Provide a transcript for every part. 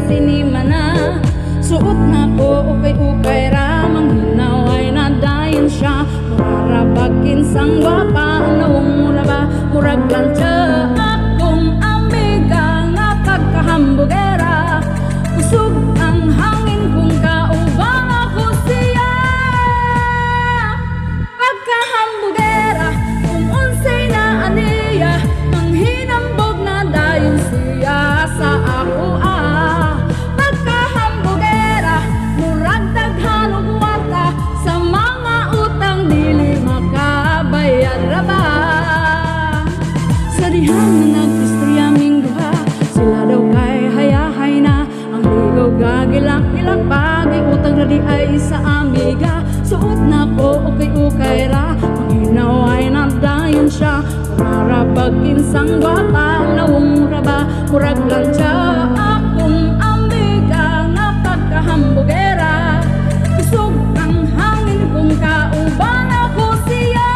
sinimana. Suot na ko ukay-ukay ra, manghinaway na dayon siya. Murarabagin sang gwapa, nawang mura ba, murag lantsa. Akong amiga nga pagkahambugera, usog ang hangin kung kaubang ako siya. Pagkahambugera, kung unsay na aniya, manghinambog na dayon siya sa ako Pagkahambugera, murag daghan og kwarta, sa mga utang dili makabayad ra ba. Sa dihang nag-istorya ming duha, sila daw kay hayahay na. Ang ligaw gagilak-gilak bagay utang na di ay sa amiga. Suot na ko ukay-ukay ra, manghinaway na dayon siya. Murarabagin sang gwapa, nawang mura ba, murag lantsa. Akong amiga nga pagkahambugera, usog ang hangin kung kauban ako siya.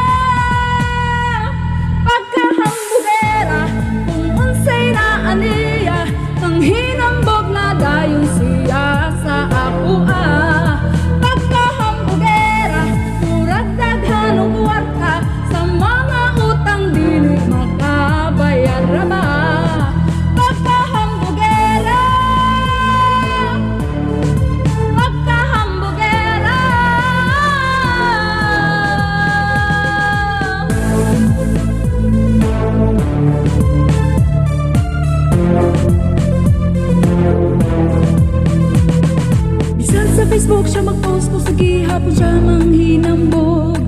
Pagkahambugera, kung unsay na aniya, manghinambog na dayon siya sa ako Pagkahambugera, murag daghan og kwarta, sa mga utang dili makabayad ra ba. Pagkahambugera, pagkahambugera. Bisan sa Facebook siya mag-post ko, sa gihapon siya manghinambog.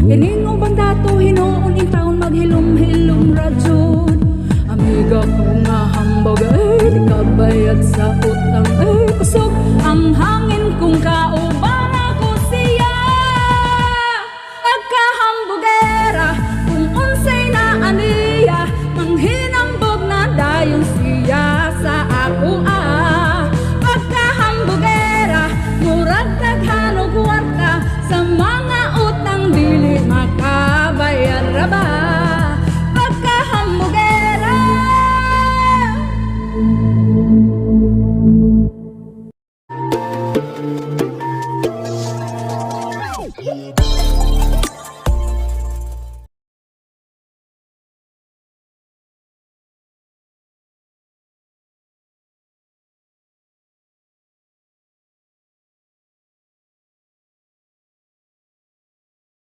Ganing ubang dato, hinuon in taon, maghilom-hilom radyod. Amiga ko nga hambog, ay di ka bayad sa utang, ay kusog ang